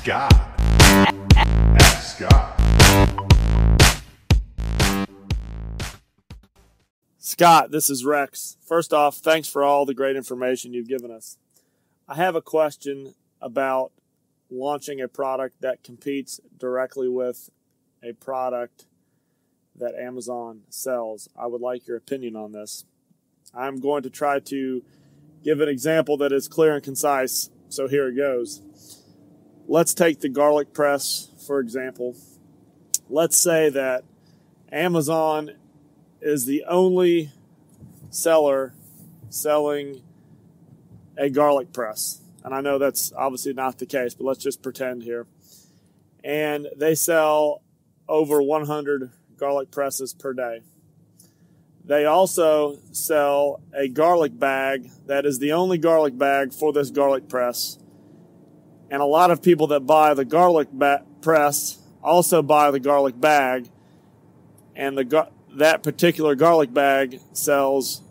Scott. Ask Scott. Scott, this is Rex. First off, thanks for all the great information you've given us. I have a question about launching a product that competes directly with a product that Amazon sells. I would like your opinion on this. I'm going to try to give an example that is clear and concise, so here it goes. Let's take the garlic press, for example. Let's say that Amazon is the only seller selling a garlic press. And I know that's obviously not the case, but let's just pretend here. And they sell over 100 garlic presses per day. They also sell a garlic bag that is the only garlic bag for this garlic press. And a lot of people that buy the garlic press also buy the garlic bag. And that particular garlic bag sells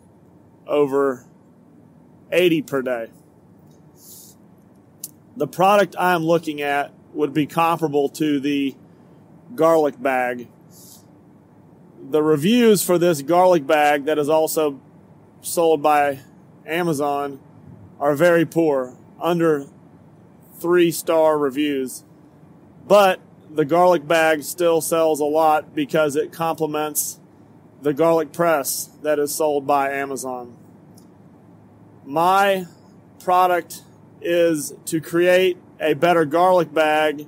over 80 per day. The product I'm looking at would be comparable to the garlic bag. The reviews for this garlic bag that is also sold by Amazon are very poor, under 3-star reviews. But the garlic bag still sells a lot because it complements the garlic press that is sold by Amazon. My product is to create a better garlic bag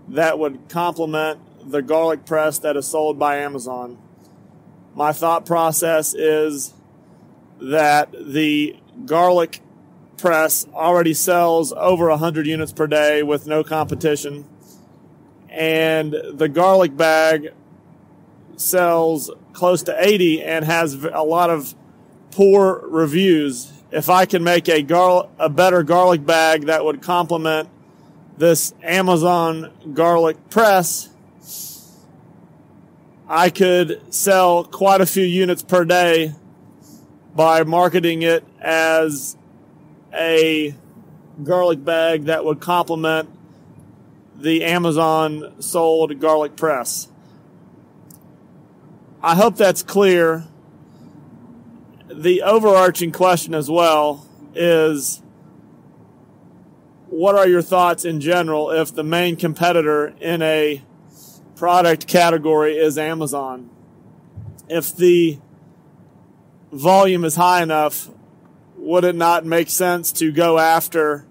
that would complement the garlic press that is sold by Amazon. My thought process is that the garlic press already sells over 100 units per day with no competition, and the garlic bag sells close to 80 and has a lot of poor reviews. If I can make a better garlic bag that would complement this Amazon garlic press, I could sell quite a few units per day by marketing it as a garlic bag that would complement the Amazon sold garlic press. I hope that's clear. The overarching question as well is, what are your thoughts in general if the main competitor in a product category is Amazon? If the volume is high enough, would it not make sense to go after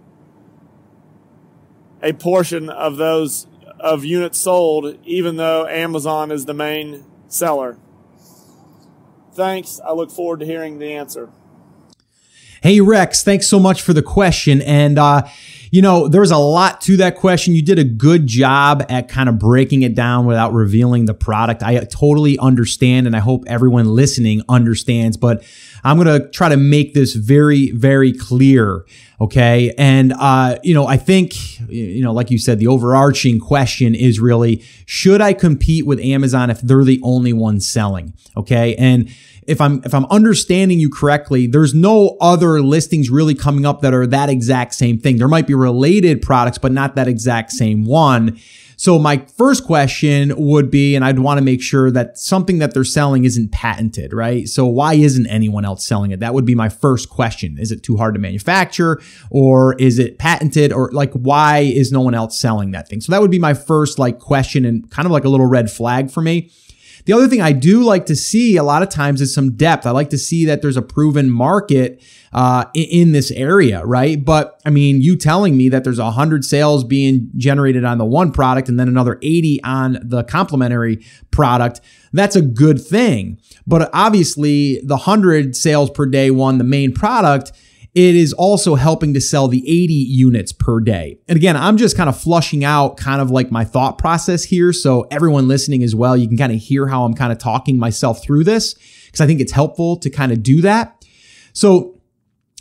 a portion of those of units sold, even though Amazon is the main seller? Thanks. I look forward to hearing the answer. Hey, Rex, thanks so much for the question. And, there's a lot to that question. You did a good job at kind of breaking it down without revealing the product. I totally understand, and I hope everyone listening understands, but I'm going to try to make this very, very clear. Okay. And, I think, like you said, the overarching question is really, should I compete with Amazon if they're the only one selling? Okay. And if I'm understanding you correctly, there's no other listings really coming up that are that exact same thing. There might be related products, but not that exact same one. So my first question would be, and I'd want to make sure that something that they're selling isn't patented, right? So why isn't anyone else selling it? That would be my first question. Is it too hard to manufacture, or is it patented, or why is no one else selling that thing? So that would be my first question, and kind of like a little red flag for me. The other thing I do like to see a lot of times is some depth. I like to see that there's a proven market in this area, right? But I mean, you telling me that there's 100 sales being generated on the one product and then another 80 on the complementary product, that's a good thing. But obviously the 100 sales per day one, the main product, it is also helping to sell the 80 units per day. And again, I'm just kind of flushing out kind of like my thought process here. So everyone listening as well, you can kind of hear how I'm kind of talking myself through this, because I think it's helpful to kind of do that. So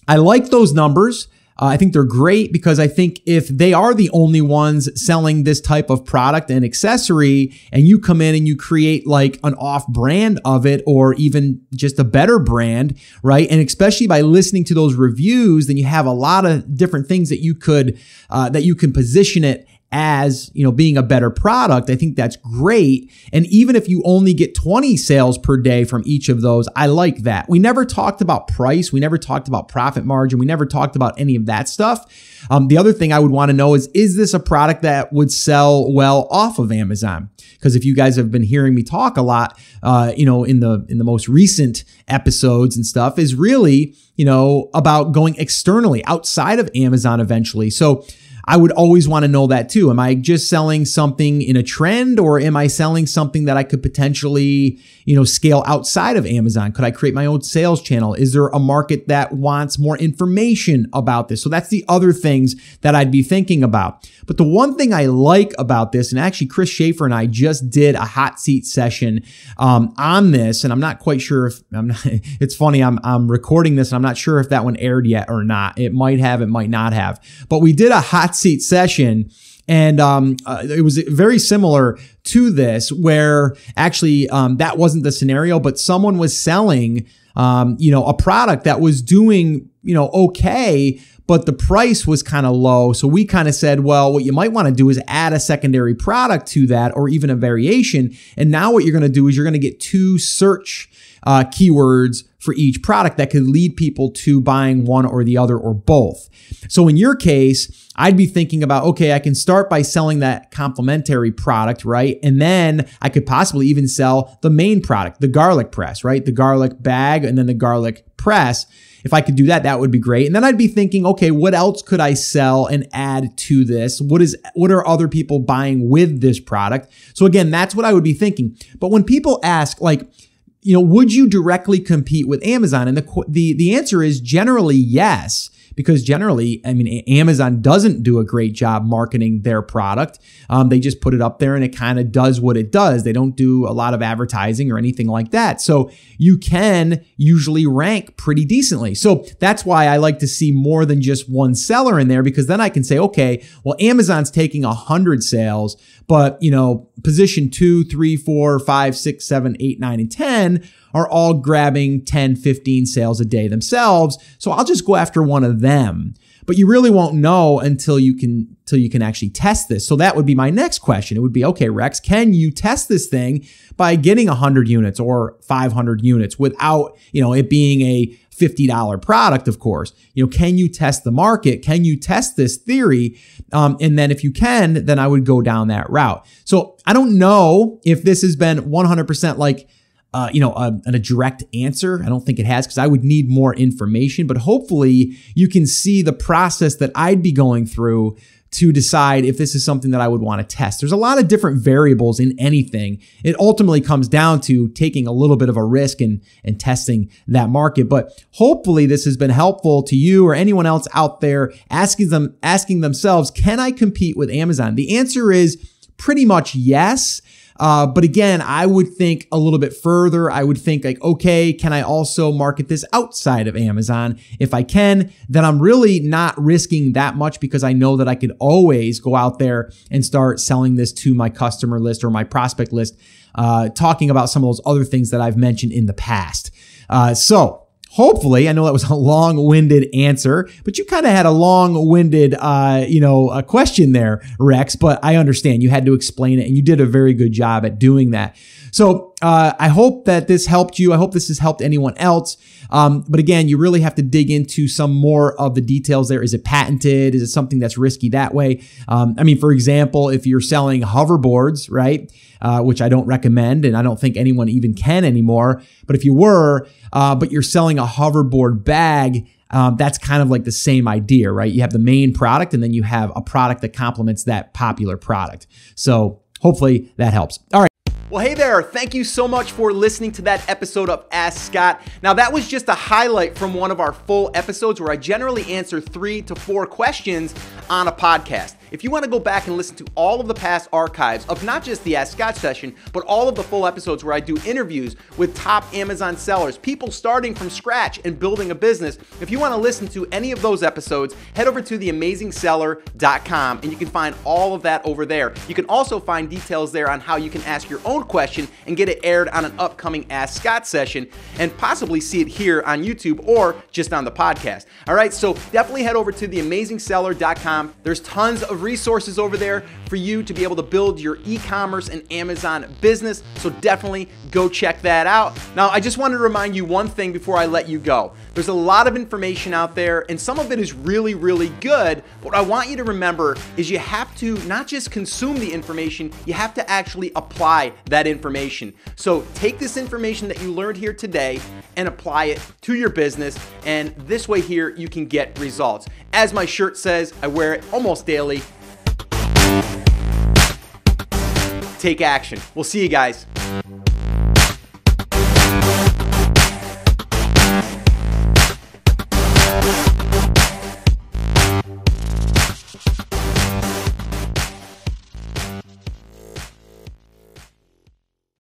I like those numbers. I think they're great, because I think if they are the only ones selling this type of product and accessory, and you come in and you create like an off brand of it, or even just a better brand, right? And especially by listening to those reviews, then you have a lot of different things that you can position it as, being a better product. I think that's great. And even if you only get 20 sales per day from each of those, I like that. We never talked about price. We never talked about profit margin. We never talked about any of that stuff. The other thing I would want to know is this a product that would sell well off of Amazon? Because if you guys have been hearing me talk a lot, in the most recent episodes and stuff, is really, about going externally outside of Amazon eventually. So I would always want to know that too. Am I just selling something in a trend, or am I selling something that I could potentially, scale outside of Amazon? Could I create my own sales channel? Is there a market that wants more information about this? So that's the other things that I'd be thinking about. But the one thing I like about this, and actually Chris Schaefer and I just did a hot seat session on this, and I'm not quite sure if it's funny, I'm recording this and I'm not sure if that one aired yet or not. It might have, it might not have. But we did a hot seat session, and it was very similar to this, where actually that wasn't the scenario, but someone was selling a product that was doing okay, but the price was kind of low. So we kind of said, well, what you might want to do is add a secondary product to that, or even a variation. And now what you're going to do is you're going to get 2 search keywords for each product that could lead people to buying one or the other, or both. So in your case, I'd be thinking about, okay, I can start by selling that complementary product, right? And then I could possibly even sell the main product, the garlic press, right? The garlic bag and then the garlic press. If I could do that, that would be great. And then I'd be thinking, okay, what else could I sell and add to this? What are other people buying with this product? So again, that's what I would be thinking. But when people ask, would you directly compete with Amazon? And the answer is generally yes, because generally, Amazon doesn't do a great job marketing their product. They just put it up there and it kind of does what it does. They don't do a lot of advertising or anything like that. So you can usually rank pretty decently. So that's why I like to see more than just one seller in there, because then I can say, okay, well, Amazon's taking 100 sales, but position 2, 3, 4, 5, 6, 7, 8, 9, and 10 are all grabbing 10, 15 sales a day themselves. So I'll just go after one of them. But you really won't know until you can actually test this. So that would be my next question. It would be, okay, Rex, can you test this thing by getting 100 units or 500 units without, it being a $50 product, of course? Can you test the market? Can you test this theory? And then if you can, then I would go down that route. So I don't know if this has been 100% a direct answer. I don't think it has, because I would need more information, but hopefully you can see the process that I'd be going through to decide if this is something that I would want to test. There's a lot of different variables in anything. It ultimately comes down to taking a little bit of a risk and testing that market. But hopefully this has been helpful to you or anyone else out there asking themselves, can I compete with Amazon? The answer is pretty much yes. But again, I would think a little bit further. I would think okay, can I also market this outside of Amazon? If I can, then I'm really not risking that much, because I know that I could always go out there and start selling this to my customer list or my prospect list, talking about some of those other things that I've mentioned in the past. So hopefully, I know that was a long-winded answer, but you kind of had a long-winded, a question there, Rex, but I understand you had to explain it, and you did a very good job at doing that. So I hope that this helped you. I hope this has helped anyone else. But again, you really have to dig into some more of the details there. Is it patented? Is it something that's risky that way? For example, if you're selling hoverboards, right, which I don't recommend, and I don't think anyone even can anymore, but if you were, but you're selling a hoverboard bag, that's kind of like the same idea, right? You have the main product, and then you have a product that complements that popular product. So hopefully that helps. All right. Well, hey there. Thank you so much for listening to that episode of Ask Scott. Now, that was just a highlight from one of our full episodes where I generally answer 3 to 4 questions on a podcast. If you want to go back and listen to all of the past archives of not just the Ask Scott session, but all of the full episodes where I do interviews with top Amazon sellers, people starting from scratch and building a business, if you want to listen to any of those episodes, head over to theamazingseller.com and you can find all of that over there. You can also find details there on how you can ask your own question and get it aired on an upcoming Ask Scott session and possibly see it here on YouTube or just on the podcast. All right, so definitely head over to theamazingseller.com. There's tons of of resources over there for you to be able to build your e-commerce and Amazon business. So definitely go check that out. Now, I just wanted to remind you one thing before I let you go. There's a lot of information out there, and some of it is really, really good. What I want you to remember is you have to not just consume the information, you have to actually apply that information. So take this information that you learned here today and apply it to your business, and this way here you can get results. As my shirt says, I wear it almost daily. Take action. We'll see you guys.